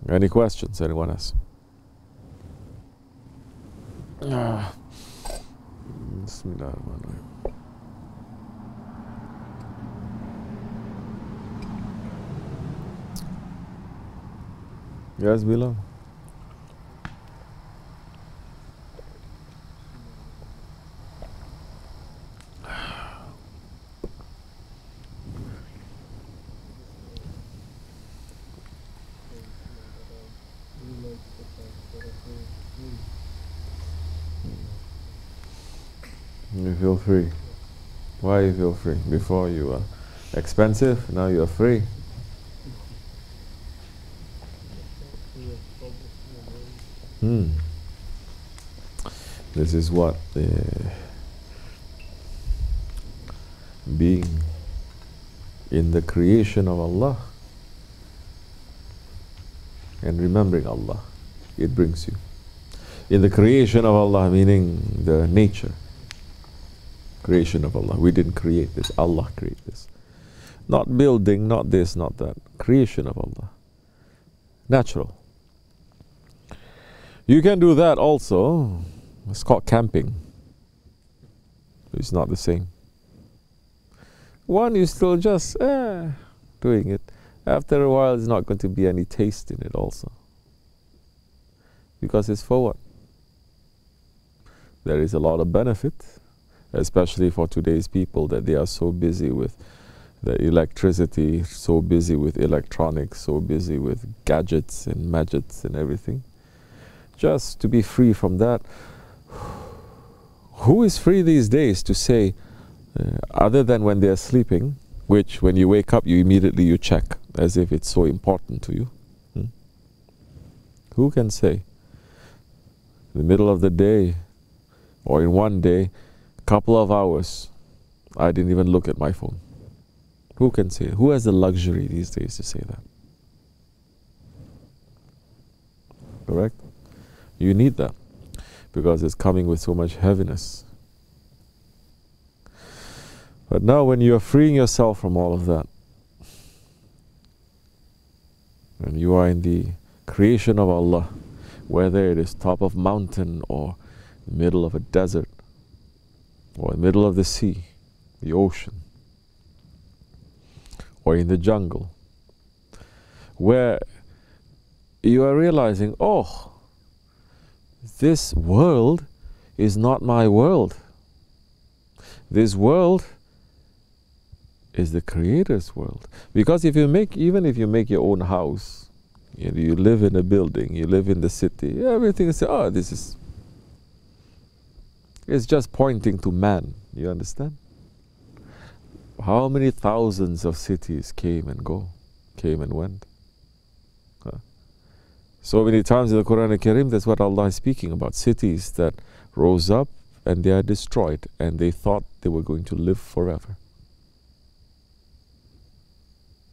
Any questions? Anyone else? Bismillahirrahmanirrahim. Yes, Bilal? You feel free. Why you feel free? Before you were expensive, now you're free. This is what being in the creation of Allah and remembering Allah, it brings you. In the creation of Allah, meaning the nature. Creation of Allah. We didn't create this. Allah created this. Not building, not this, not that. Creation of Allah. Natural. You can do that also. It's called camping. It's not the same. One, you still just doing it. After a while, there's not going to be any taste in it also. Because it's for what? There is a lot of benefit, especially for today's people, that they are so busy with the electricity, so busy with electronics, so busy with gadgets and gadgets and everything. Just to be free from that. Who is free these days to say, other than when they are sleeping, which when you wake up, you immediately check, as if it's so important to you? Who can say, in the middle of the day, or in one day, couple of hours, I didn't even look at my phone? Who can say it? Who has the luxury these days to say that? Correct? You need that, because it's coming with so much heaviness. But now when you are freeing yourself from all of that, and you are in the creation of Allah, whether it is top of mountain or middle of a desert, or in the middle of the sea, the ocean, or in the jungle, where you are realizing, oh, this world is not my world. This world is the Creator's world. Because if you make, even if you make your own house, you live in a building, you live in the city, everything is, oh, this is, it's just pointing to man. You understand? How many thousands of cities came and went? So many times in the Quran al-Karim, that's what Allah is speaking about. Cities that rose up and they are destroyed, and they thought they were going to live forever.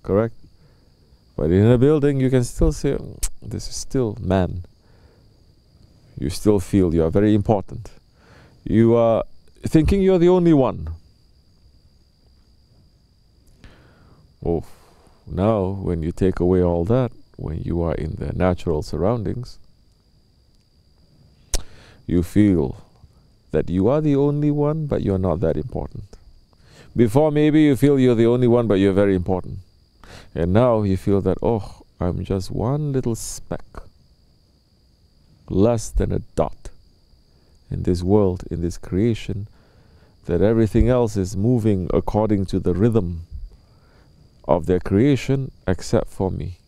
Correct? But in a building, you can still say, this is still man. You still feel you are very important. You are thinking you're the only one. Oh, now when you take away all that, when you are in the natural surroundings, you feel that you are the only one, but you're not that important. Before, maybe you feel you're the only one, but you're very important. And now you feel that, oh, I'm just one little speck, less than a dot in this world, in this creation, that everything else is moving according to the rhythm of their creation, except for me.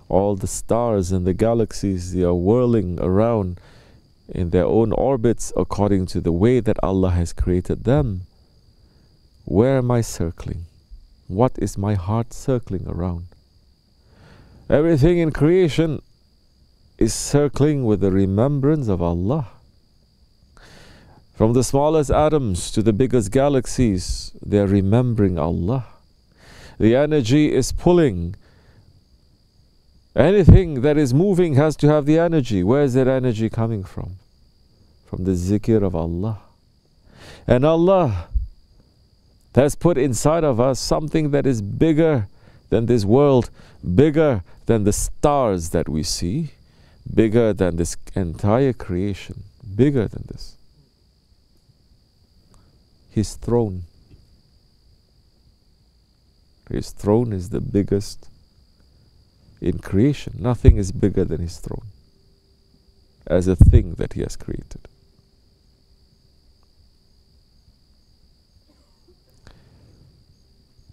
All the stars and the galaxies, they are whirling around in their own orbits according to the way that Allah has created them. Where am I circling? What is my heart circling around? Everything in creation is circling with the remembrance of Allah. From the smallest atoms to the biggest galaxies, they are remembering Allah. The energy is pulling. Anything that is moving has to have the energy. Where is that energy coming from? From the zikr of Allah. And Allah has put inside of us something that is bigger than this world, bigger than the stars that we see, bigger than this entire creation, bigger than this. His throne. His throne is the biggest in creation. Nothing is bigger than His throne as a thing that He has created.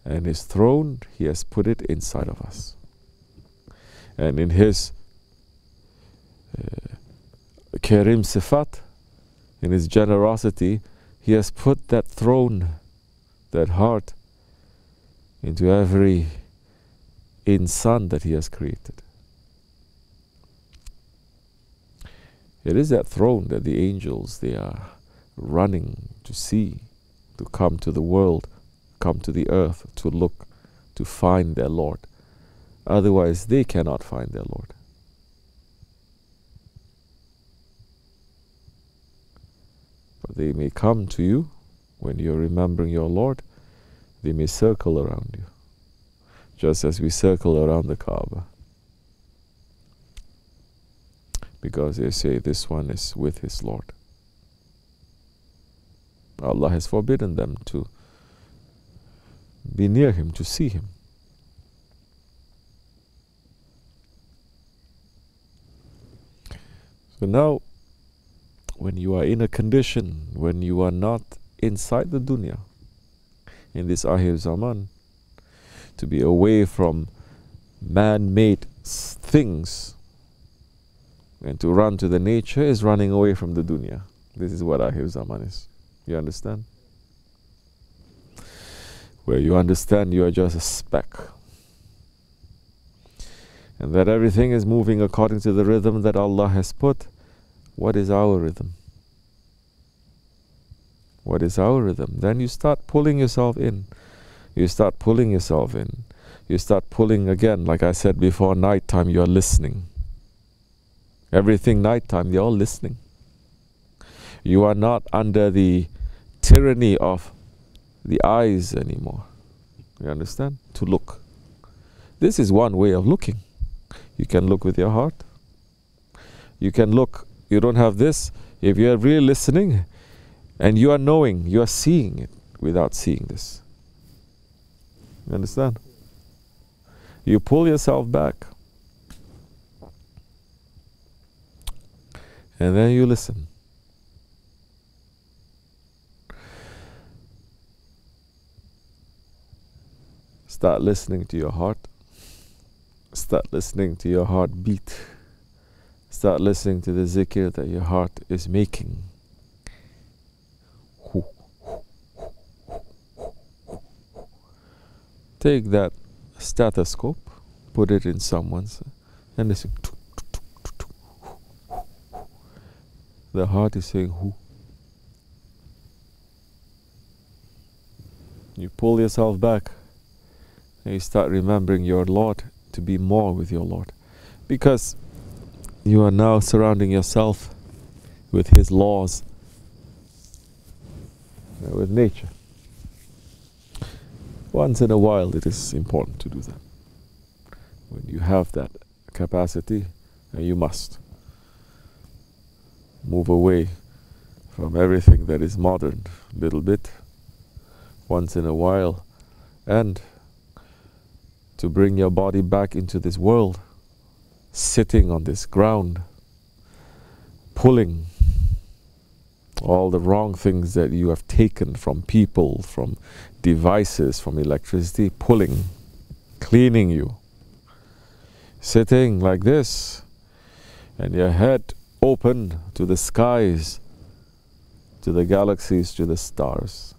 And His throne, He has put it inside of us. And in His Karim Sifat, in His generosity, He has put that throne, that heart, into every insan that He has created. It is that throne that the angels, they are running to see, to come to the world, come to the earth, to look, to find their Lord. Otherwise, they cannot find their Lord. But they may come to you when you're remembering your Lord. They may circle around you, just as we circle around the Kaaba. Because they say this one is with his Lord. Allah has forbidden them to be near Him, to see Him. So now, when you are in a condition, when you are not inside the dunya, in this Akhir Zaman, to be away from man-made things and to run to the nature is running away from the dunya. This is what Akhir Zaman is. You understand? Where you understand you are just a speck, and that everything is moving according to the rhythm that Allah has put. What is our rhythm? What is our rhythm? Then you start pulling yourself in. You start pulling yourself in. You start pulling again. Like I said before, nighttime you are listening. Everything nighttime, you're all listening. You are not under the tyranny of the eyes anymore. You understand? To look. This is one way of looking. You can look with your heart. You can look. You don't have this. If you are really listening and you are knowing, you are seeing it without seeing this. You understand? You pull yourself back. And then you listen. Start listening to your heart. Start listening to your heartbeat. Start listening to the zikr that your heart is making. Take that stethoscope, put it in someone's, and listen. The heart is saying who. You pull yourself back and you start remembering your Lord, to be more with your Lord, because you are now surrounding yourself with His laws, with nature. Once in a while it is important to do that. When you have that capacity, and you must move away from everything that is modern, little bit, once in a while, and to bring your body back into this world, sitting on this ground, pulling all the wrong things that you have taken from people, from devices, from electricity, pulling, cleaning you. Sitting like this, and your head open to the skies, to the galaxies, to the stars.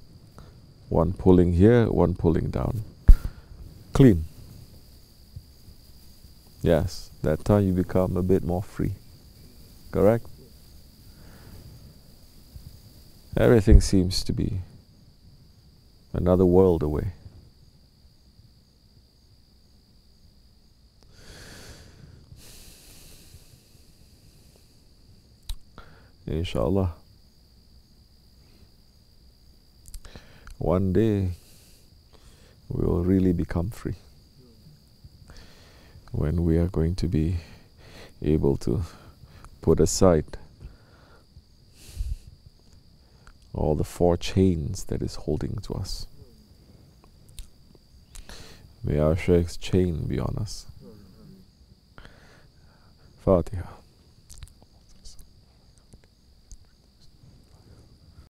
One pulling here, one pulling down. Clean. Yes, that time you become a bit more free. Correct? Everything seems to be another world away. Inshallah, one day we will really become free. when we are going to be able to put aside all the four chains that is holding to us. May our Shaykh's chain be on us. Fatiha.